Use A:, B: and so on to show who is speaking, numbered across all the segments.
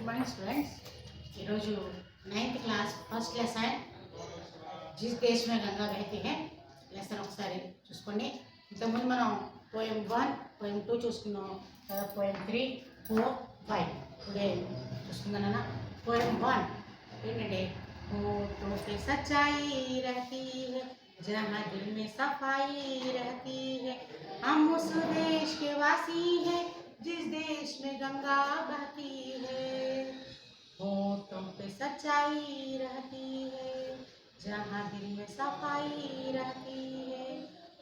A: Morning students ninth class first lesson जिस देश में गंगा बहती है लेसन चूसकोंడి इंतक मुंदु మనం पोएम 1 पोएम 2 చూసుకున్నాం తర్వాత पोएम 3 4 5 టుడే చూసుకుందాం पोएम 1 ఏంటంటే होठों पे सच्चाई रहती है जहाँ दिल में सफाई रहती है हम उस देश के वासी हैं जिस देश में गंगा बहती है होठों पे सच्चाई रहती है जहाँ दिल में सफाई रहती है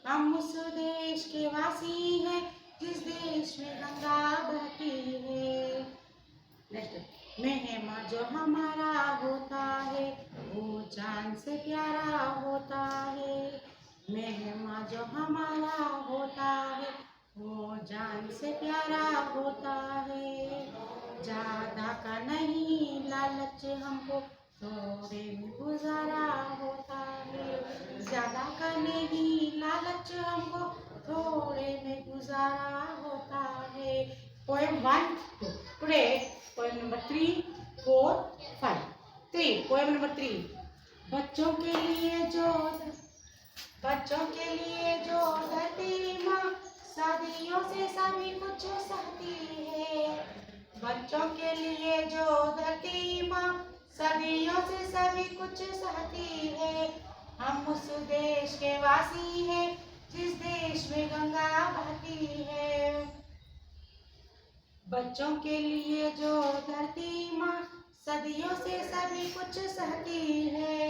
A: हम उस देश के वासी हैं जिस देश में गंगा बहती है। नेक्स्ट मेहमा जो हमारा होता है वो जान से प्यारा होता है मेहमा जो हमारा होता है वो जान से प्यारा होता है ज़्यादा का नहीं लालच हमको थोड़े में गुजारा होता है ज़्यादा का नहीं लालच हमको थोड़े में गुजारा होता है। Poem 1 2 today poem number 3 4 5 3 poem number 3 बच्चों के लिए जो धरती माँ सदियों से सभी कुछ सहती है बच्चों के लिए जो धरती माँ सदियों से सभी कुछ सहती है हम उस देश के वासी हैं जिस देश में गंगा बहती है बच्चों के लिए जो धरती माँ सदियों से सभी कुछ सहती है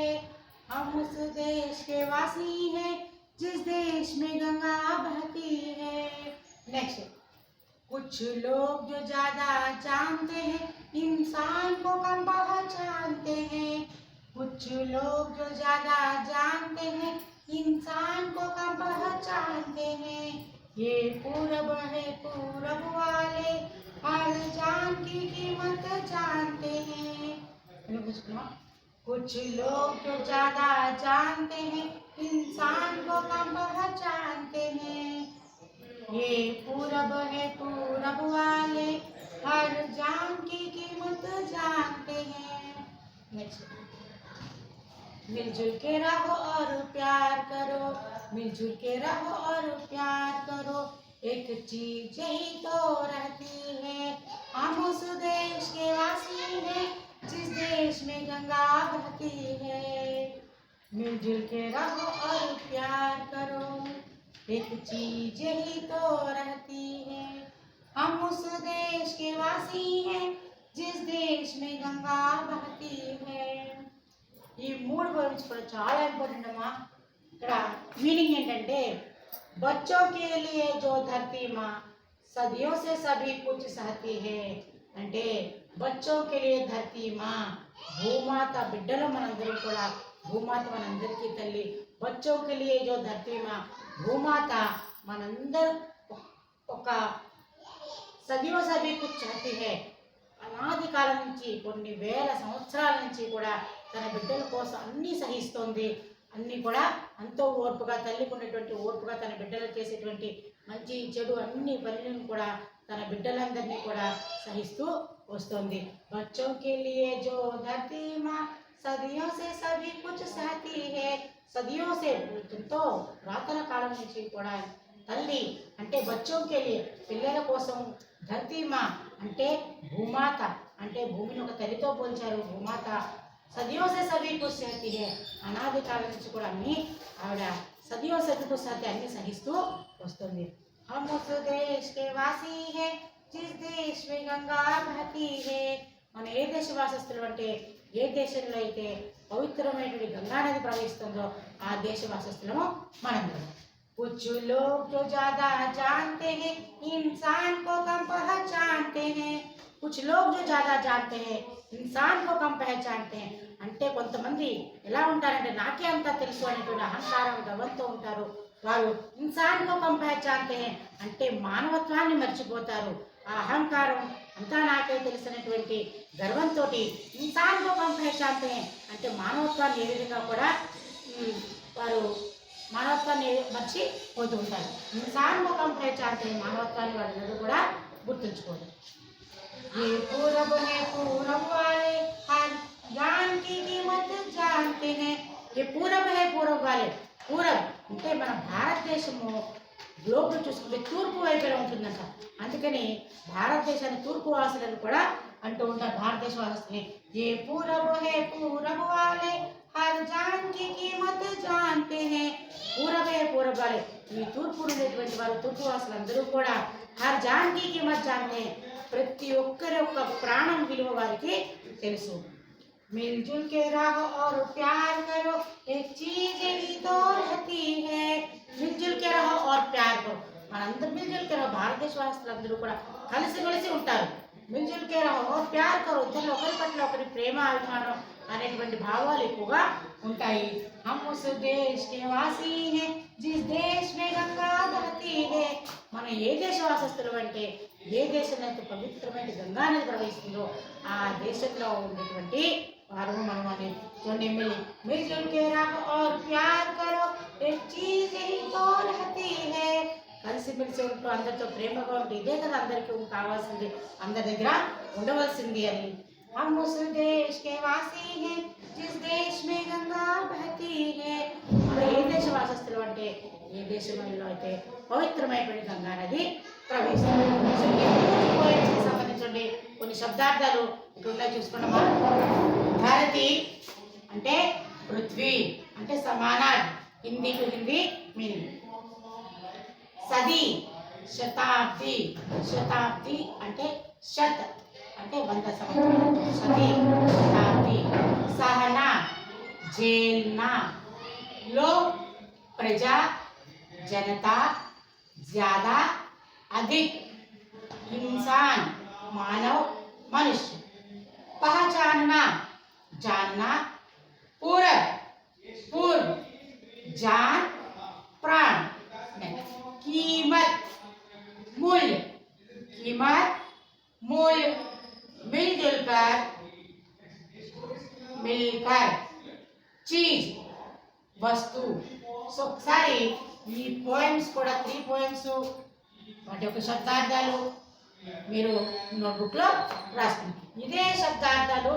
A: हम उस देश के वासी हैं जिस देश में गंगा बहती है। नेक्स्ट कुछ लोग जो ज्यादा जानते हैं इंसान को कम पहचानते हैं कुछ लोग जो ज्यादा जानते हैं इंसान को कम पहचानते हैं ये पूरब है पूरब वाले हर जान की कीमत जानते हैं। कुछ लोग जो ज्यादा जानते हैं इंसान को कम पहचानते हैं ये पूरब है पूरब वाले हर जान की कीमत जानते हैं। मिलजुल के रहो और प्यार करो मिलजुल के रहो और प्यार करो एक चीज ही तो रहती है हम उस देश के वासी हैं जिस देश में गंगा बहती है मिलजुल के रहो और प्यार करो एक चीज ही तो रहती है हम उस देश के वासी हैं जिस देश में गंगा बहती है। ఈ మూడు వర్డ్స్ కూడా చాలా ఇంపార్టెంట్ అమ్మా ఇక్కడ మీనింగ్ ఏంటంటే बच्चों के लिए जो धरती माँ सदियों से सभी कुछ सहती है అంటే बच्चों के लिए धरती माँ భూమాత బిడ్డల మనందరం కూడా భూమాత మనందరికీ తల్లి बच्चों के लिए जो धरती माँ భూమాత మనందరం ఒక सदियों से भी कुछ चाहती है అనాది కాలం నుంచి కొన్ని వేల సంవత్సరాల నుంచి కూడా తన బిడ్డల కోసం అన్నీ సహిస్తోంది అన్నీ కూడా ఎంతో ఓర్పుగా తల్లికి ఉన్నటువంటి ఓర్పుగా తన బిడ్డలు చేసేటువంటి మంచి చెడు అన్ని పనులను కూడా తన బిడ్డలందరినీ కూడా సహిస్తూ వస్తుంది बच्चों के लिए जो धरती माँ सदियों से सभी कुछ सहती है सदियों से ఎంతో పురాతన కాలం నుంచి కూడా తల్లి అంటే बच्चों के लिए పిల్లల కోసం धरती माँ అంటే భూమాత అంటే భూమిని ఒక తల్లితో పోల్చారు భూమాత सदियों से सभी कुछ सहती है अनादि काలం నుంచి కూడా అన్ని ఆవిడ सदियों से कुछ सहती అన్ని సహిస్తూ వస్తుంది हम उस देश के वासी हैं जिस देश में गंगा बहती है మన ఏ దేశ వాసస్తులు అంటే ఏ దేశంలో అయితే పవిత్రమైనటువంటి గంగా నది ప్రవహిస్తుందో ఆ దేశ వాసస్తులము మనందరం कुछ लोग जो ज्यादा जानते हैं इंसान को कम पहचानते हैं कुछ लोग जो ज्यादा जानते हैं इंसान को कम पहचानते हैं అంటే కొంతమంది ఎలా ఉంటారంటే నాకే అంతా తెలుసు అనేటువంటి అహంకారం గర్వంతో ఉంటారు వారు ఇన్సాన్ కో కమ్ పహచాన్తే హై అంటే మానవత్వాన్ని మర్చిపోతారు ఆ అహంకారం అంతా నాకే తెలిసినటువంటి గర్వంతో ఇన్సాన్ కో కమ్ పహచాన్తే హై అంటే మానవత్వాన్ని ఏ విధంగా కూడా వారు మానవత్వాన్ని మర్చిపోతూ ఉంటారు ఇన్సాన్ కో కమ్ పహచాన్తే హై మానవత్వాన్ని వాళ్ళు కూడా గుర్తుంచుకోరు। ये पूरब है, पूरब वाले हर ज्ञान की कीमत जानते हैं। ये पूरब है, पूरब वाले. పూరబ్ అంటే మన భారతదేశము గ్లోబల్ చూసుకుంటే తూర్పు వైపున ఉంటుందంట. అందుకని భారతదేశాన్ని తూర్పు వాసులను కూడా అంటూ ఉంటారు భారతదేశ వాసుని. ఏ పూరబ్ హే పూరబ్ వాలే హర్ జాన్ కి కీమత్ జాన్తే హే. పూరబ్ హే పూరబ్ వాలే, ఈ తూర్పు ఉండేటువంటి వారు తూర్పు వాసులందరూ కూడా హర్ జాన్ కి కీమత్ జాన్తే హే, ప్రతి ఒక్కరి యొక్క ప్రాణం విలువ వారికి తెలుసు. मिलजुल के रहो और प्यार करो, एक चीज ही तो रहती है. मिलजुल के रहो और प्यार करो. మనందరం మిల్జుల్ కే రహో, భారతదేశ వాసులందరూ కూడా కలిసి ఉంటారు. మిల్జుల్ కే రహో और प्यार करो, ఇద్దరు ఒకరి పట్ల ఒకరి ప్రేమ అభిమానం అనేటువంటి భావాలు ఎక్కువగా ఉంటాయి. हम उस देश के वासी हैं जिस देश में गंगा बहती है. మనం ఏ దేశ వాసస్తులు అంటే ఏ దేశంలో అయితే పవిత్రమైన గంగా నది ప్రవహిస్తుందో ఆ దేశంలో ఉన్నటువంటి వారు మనం అని చూడండి. मिलजुल के रहो और प्यार करो, एक चीज ही तो रहती है. కలిసిమెలిసి ఉంటూ అందరితో ప్రేమగా ఉంటూ ఇదే కదా అందరికీ కావాల్సింది, అందరి దగ్గర ఉండవలసింది అని. हम उस देश के वासी हैं जिस देश में गंगा बहती है. మన ఏ దేశ వాసస్తులు అంటే ఏ దేశంలో అయితే పవిత్రమైనటువంటి గంగా నది ప్రవహిస్తుంది. సంబంధించి కొన్ని శబ్దార్థాలు ఇక్కడ ఉన్నాయి చూసుకున్నామా. ధరతి అంటే పృథ్వీ అంటే సమానార్థి, హిందీ టు హిందీ మీనింగ్. సది శతాబ్ది, శతాబ్ది అంటే శత అంటే 100 సంవత్సరాలు, సది శతాబ్ది. సహనా झेलना, लोग प्रजा जनता ज्यादा अधिक, इंसान मानव मनुष्य. पहचानना जानना, पूरब पूर्व जान प्राण. कीमत मूल्य, कीमत मूल्य. मिलजुल कर मिलकर, चीज వస్తు. సో ఒకసారి ఈ పోయమ్స్ కూడా 3 పోయమ్స్ వాటి యొక్క శబ్దార్థాలు మీరు నోట్బుక్లో రాసుకుంటారు. ఇదే శబ్దార్థాలు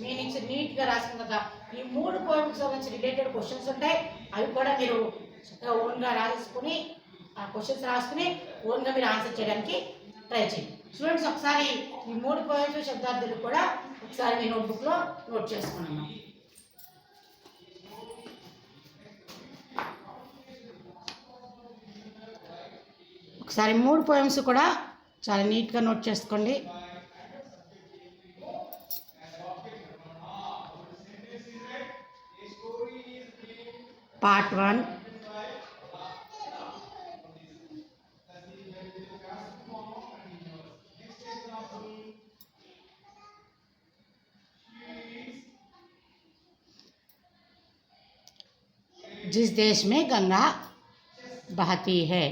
A: మీనింగ్స్ నీట్గా రాసుకున్నాక ఈ 3 పోయమ్స్ నుంచి రిలేటెడ్ క్వశ్చన్స్ ఉంటాయి. అవి కూడా మీరు చక్కగా ఓన్గా రాసుకుని ఆ క్వశ్చన్స్ రాసుకుని ఓన్గా మీరు ఆన్సర్ చేయడానికి ట్రై చేయండి. స్టూడెంట్స్ ఒకసారి ఈ 3 పోయమ్స్ శబ్దార్థాలు కూడా ఒకసారి మీ నోట్బుక్లో నోట్ చేసుకున్నాను. ఒకసారి 3 పోయమ్స్ కూడా చాలా నీట్గా నోట్ చేసుకోండి. పార్ట్ 1. जिस देश में गंगा बहती है.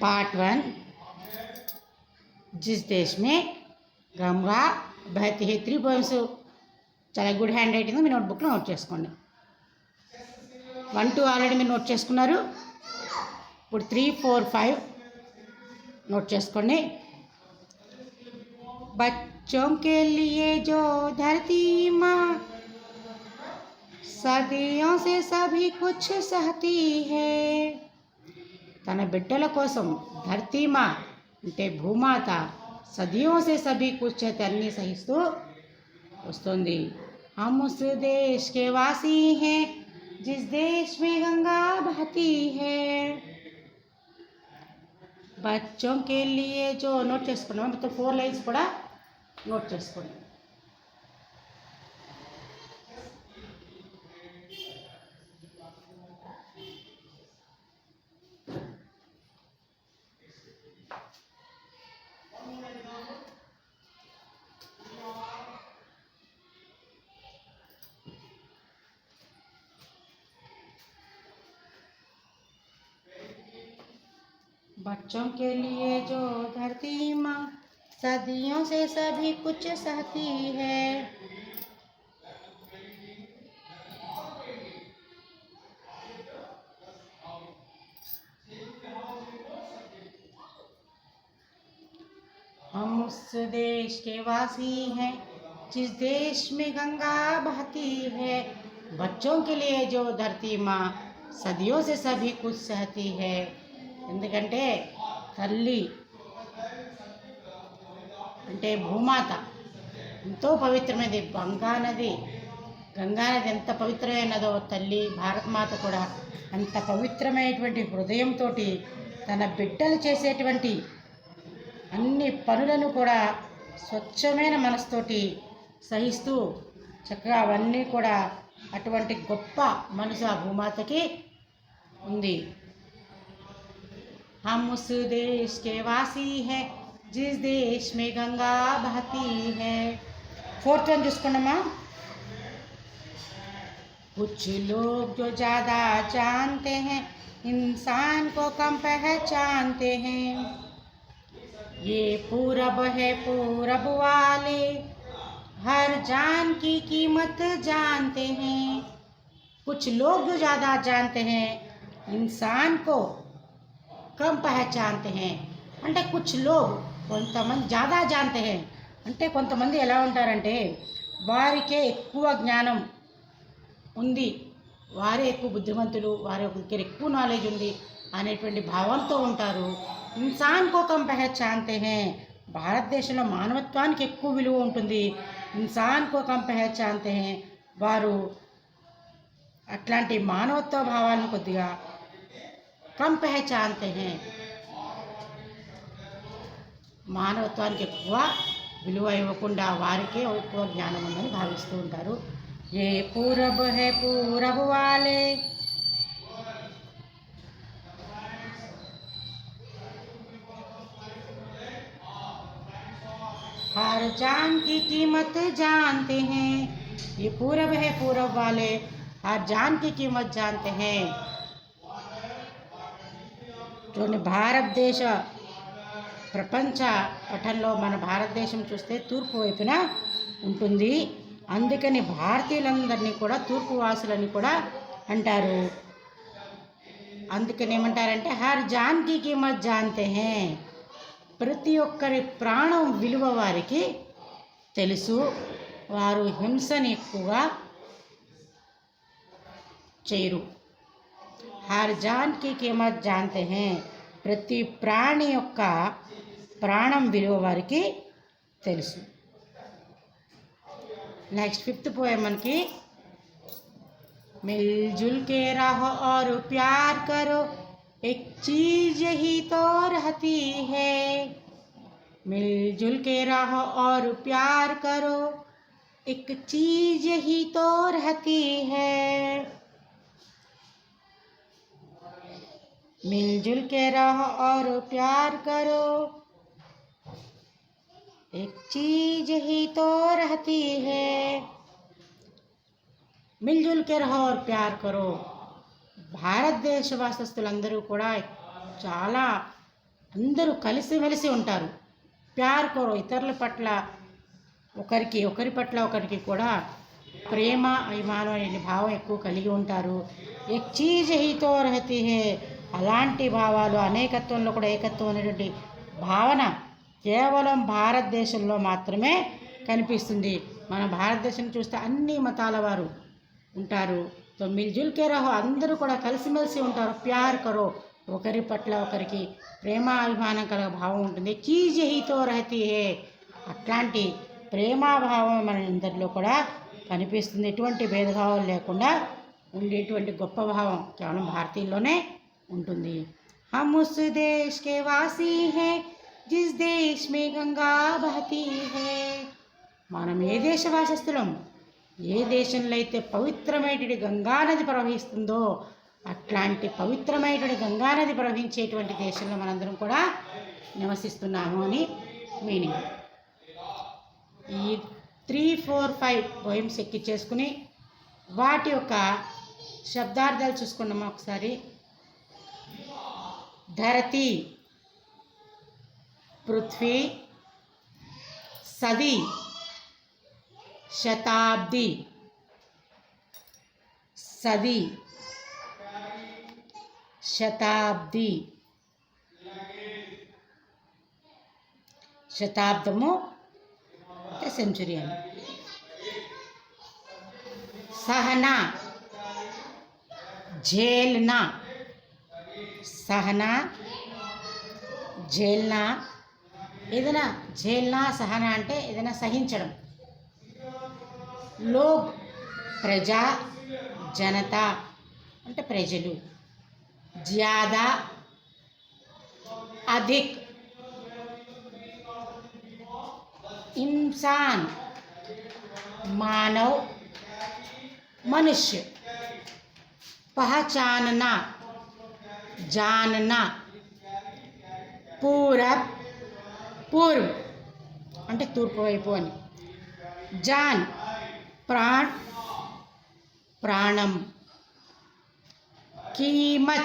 A: पार्ट 1. जिस देश में गंगा बहती है. 3 పోయమ్స్ చాలా గుడ్ హ్యాండ్ రైటింగ్ మీ నోట్బుక్లో నోట్ చేసుకోండి. 1, 2 ఆల్రెడీ మీరు నోట్ చేసుకున్నారు. ఇప్పుడు 3, 4, 5 నోట్ చేసుకోండి. बच्चों के लिए जो धरती माँ सदियों से सभी कुछ सहती है. తన బిడ్డల కోసం ధర్తీమా అంటే భూమాత సదియోं से सभी कुछ అన్ని సహిస్తూ వస్తుంది. हम उस देश के वासी हैं जिस देश में गंगा बहती है. बच्चों के लिए जो నోట్ చేసుకున్నాం మొత్తం 4 లైన్స్ కూడా నోట్ చేసుకోండి. बच्चों के लिए जो धरती माँ सदियों से सभी कुछ सहती है. उस देश के वासी हैं जिस देश में गंगा बहती है। बच्चों के लिए जो धरती माँ सदियों से सभी कुछ सहती है। ఎందుకంటే తల్లి అంటే భూమాత ఎంతో పవిత్రమైనది. గంగా నది ఎంత పవిత్రమైనదో తల్లి భారతమాత కూడా అంత పవిత్రమైనటువంటి హృదయంతో తన బిడ్డలు చేసేటువంటి అన్ని పనులను కూడా స్వచ్ఛమైన మనసుతోటి సహిస్తూ చక్కగా అవన్నీ కూడా అటువంటి గొప్ప మనసు ఆ భూమాతకి ఉంది. हम उस देश के वासी हैं जिस देश में गंगा बहती है. फोर्थ वन చూసుకున్నామా. कुछ लोग जो ज़्यादा जानते हैं इंसान को कम पहचानते हैं. ये पूरब है पूरब वाले हर जान की कीमत जानते हैं. कुछ लोग जो ज़्यादा जानते हैं इंसान को कम पहचानते हैं. అంటే कुछ लोग కొంతమంది ज़्यादा जानते हैं అంటే కొంతమంది ఎలా ఉంటారంటే వారికే ఎక్కువ జ్ఞానం ఉంది, వారే ఎక్కువ బుద్ధిమంతులు, వారి దగ్గర ఎక్కువ నాలెడ్జ్ ఉంది అనేటువంటి భావంతో ఉంటారు. ఇన్సాన్ కో కమ్ పహచాన్తే హే, భారతదేశంలో మానవత్వానికి ఎక్కువ విలువ ఉంటుంది. ఇన్సాన్ కో కమ్ పహచాన్తే హే, వారు అట్లాంటి మానవత్వ భావాలను కొద్దిగా కమ్ పహచాన్తే హే, మానవత్వానికి ఎక్కువ విలువ ఇవ్వకుండా వారికే ఎక్కువ జ్ఞానం ఉందని భావిస్తూ ఉంటారు. ఏ పూరబ్ హే పూరబ్ వాలే हर जान की कीमत जानते हैं. ये पूरब है पूरब वाले हर जान की कीमत जानते हैं. చూడండి, భారతదేశ ప్రపంచ పటంలో మన భారతదేశం చూస్తే తూర్పు వైపున ఉంటుంది. అందుకని భారతీయులందరినీ కూడా తూర్పు వాసులని కూడా అంటారు. అందుకని ఏమంటారంటే హర్ జాన్ కి కీమత్ జాన్తే హే, ప్రతి ఒక్కరి ప్రాణం విలువ వారికి తెలుసు. వారు హింసని ఎక్కువగా చేయరు. హర్ జాన్ కి కీమత్ జాన్తే హే, ప్రతి ప్రాణి యొక్క ప్రాణం విలువ వారికి తెలుసు. నెక్స్ట్ ఫిఫ్త్ పోయం మనకి मिलजुल के रहो और प्यार करो एक चीज ही तो रहती है. मिलजुल के रहो और प्यार करो एक चीज ही तो रहती है. मिलजुल के रहो और प्यार करो एक चीज ही तो रहती है. మిల్జుల్ కే రహో और ప్యార్ కరో. భారతదేశ వాసస్తులందరూ కూడా చాలా అందరూ కలిసిమెలిసి ఉంటారు. ప్యార్ కరో, ఇతరుల పట్ల ఒకరి పట్ల ఒకరికి కూడా ప్రేమ అభిమానం అనే భావం ఎక్కువ కలిగి ఉంటారు. ఎక్ చీజ్ హీతో రహతీ హే, అలాంటి భావాలు అనేకత్వంలో కూడా ఏకత్వం అనేటువంటి భావన కేవలం భారతదేశంలో మాత్రమే కనిపిస్తుంది. మన భారతదేశం చూస్తే అన్ని మతాల వారు ఉంటారు. తో మిల్జుల్ కే రహో, అందరూ కూడా కలిసిమెలిసి ఉంటారు. ప్యార్ కరో, ఒకరి పట్ల ఒకరికి ప్రేమ అభిమానం కలిగే భావం ఉంటుంది. చీజ్ హీతో రహతీ హే, అట్లాంటి ప్రేమాభావం మన అందరిలో కూడా కనిపిస్తుంది. ఎటువంటి భేదభావం లేకుండా ఉండేటువంటి గొప్ప భావం కేవలం భారతీయుల్లోనే ఉంటుంది. హమ్ ఉస్ దేశ్ కే వాసీ హే జిస్ దేశ్ మే గంగా బహతీ హే. మనం ఏ దేశ వాసస్థులం, ఏ దేశంలో అయితే పవిత్రమైనటువంటి గంగానది ప్రవహిస్తుందో అట్లాంటి పవిత్రమైనటువంటి గంగానది ప్రవహించేటువంటి దేశంలో మనందరం కూడా నివసిస్తున్నాము అని మీనింగ్. ఈ 3, 4, 5 పోయిమ్స్ ఎక్కించేసుకుని వాటి యొక్క శబ్దార్థాలు చూసుకున్నాము ఒకసారి. ధరతి, పృథ్వీ, సది, శతాబ్ది, సది, శతాబ్ది, శతాబ్దము అంటే సెంచురీ అని. सहना झेलना, सहना झेलना, ఏదైనా झेलना सहना అంటే ఏదైనా సహించడం. लोग ప్రజా, జనతా అంటే ప్రజలు. ज़्यादा अधिक, इंसान मानव मनुष्य. पहचानना जानना. पूरब पूर्व అంటే తూర్పు వైపు అని. जान प्राण प्राणम. कीमत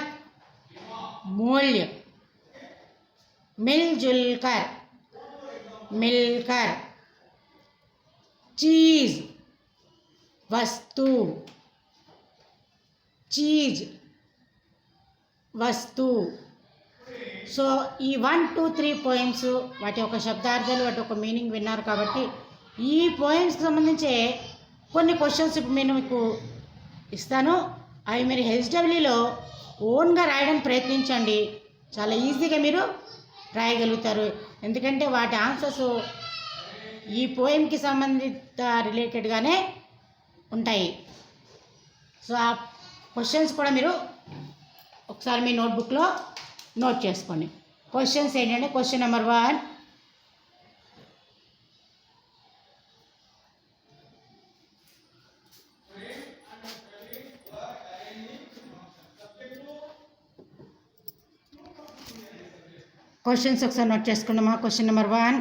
A: मूल्य. मिलजुल कर मिलकर. चीज वस्तु, चीज వస్తు. సో ఈ 1, 2, 3 పోయిమ్స్ వాటి యొక్క శబ్దార్థాలు వాటి యొక్క మీనింగ్ విన్నారు కాబట్టి ఈ పోయిమ్స్కి సంబంధించే కొన్ని క్వశ్చన్స్ ఇప్పుడు నేను మీకు ఇస్తాను. అవి మీరు హెచ్డబ్ల్యూలో ఓన్గా రాయడానికి ప్రయత్నించండి. చాలా ఈజీగా మీరు రాయగలుగుతారు. ఎందుకంటే వాటి ఆన్సర్స్ ఈ పోయిమ్కి సంబంధిత రిలేటెడ్గానే ఉంటాయి. సో ఆ క్వశ్చన్స్ కూడా మీరు ఒకసారి మీ నోట్బుక్లో నోట్ చేసుకోండి. క్వశ్చన్స్ ఏంటంటే క్వశ్చన్ నెంబర్ 1, క్వశ్చన్స్ ఒకసారి నోట్ చేసుకున్నామా. క్వశ్చన్ నెంబర్ 1,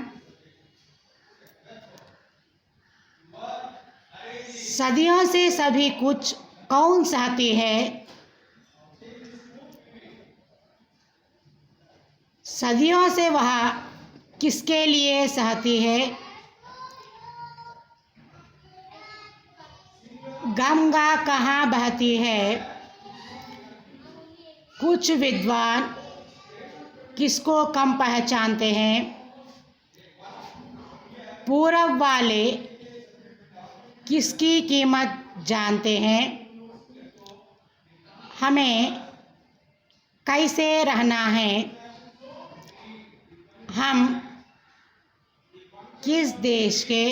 A: सदियों से सभी कुछ कौन सहती है? सदियों से वह किसके लिए सहती है? गंगा कहाँ बहती है? कुछ विद्वान किसको कम पहचानते हैं? पूरब वाले किसकी कीमत जानते हैं? हमें कैसे रहना है? हम किस देश के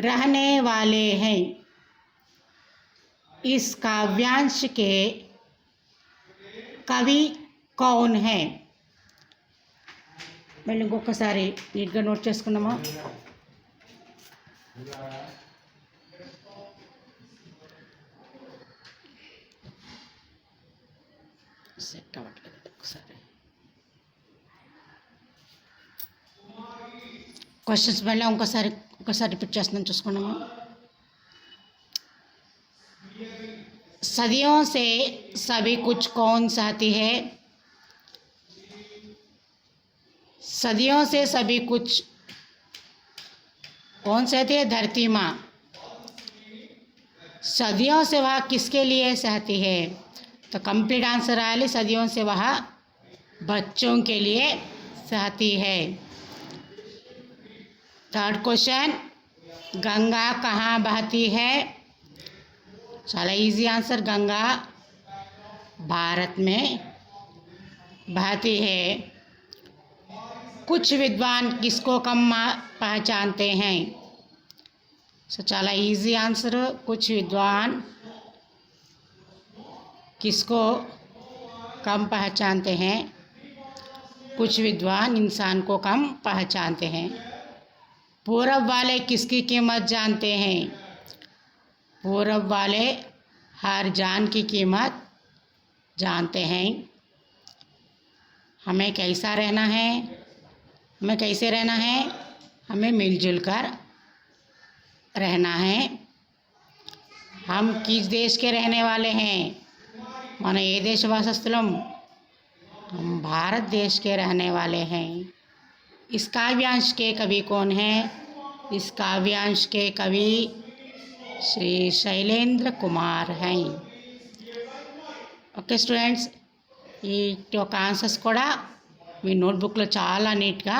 A: रहने वाले हैं? इस काव्यांश के कवि कौन है? మళ్ళీ ఇంకొకసారి నీట్గా నోట్ చేసుకున్నామా. సెట్ అవ్వట్లేదు ఒకసారి. క్వశ్చన్స్ మళ్ళీ ఒకసారి రిపీట్ చేస్తున్నాం, చూసుకున్నాము. सदियों से सभी कुछ कौन सहती है? सदियों से सभी कुछ कौन सहती है? धरती माँ. सदियों से वह किसके लिए सहती है? तो कंप्लीट आंसर आ रही, सदियों से वह बच्चों के लिए सहती है. थर्ड क्वेश्चन, गंगा कहाँ बहती है? చాలా ఈజీ ఆన్సర్, गंगा भारत में बहती है. कुछ विद्वान किसको कम पहचानते हैं? సో చాలా ఈజీ ఆన్సర్, कुछ विद्वान किसको कम पहचानते हैं? कुछ विद्वान इंसान को कम पहचानते हैं. पूरब वाले किसकी कीमत जानते हैं? पूरब वाले हर जान की कीमत जानते हैं. हमें कैसा रहना है? हमें कैसे रहना है? हमें मिलजुल कर रहना है. हम किस देश के रहने वाले हैं? मानो ये देशवासस्थलम, हम भारत देश के रहने वाले हैं. इस काव्यांश के कवि कौन हैं? इस काव्यांश के कवि श्री शैलेंद्र कुमार हैं. ఓకే స్టూడెంట్స్, ఈ యొక్క ఆన్సర్స్ కూడా మీ నోట్బుక్లో చాలా నీట్గా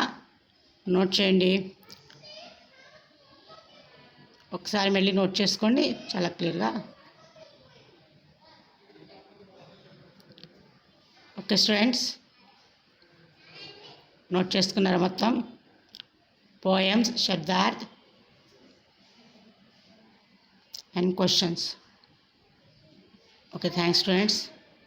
A: నోట్ చేయండి. ఒకసారి మళ్ళీ నోట్ చేసుకోండి చాలా క్లియర్గా. ఓకే స్టూడెంట్స్, నోట్ చేసుకున్నారా మొత్తం? పోయమ్స్, శబ్దార్థ్ and questions. Okay, thanks students.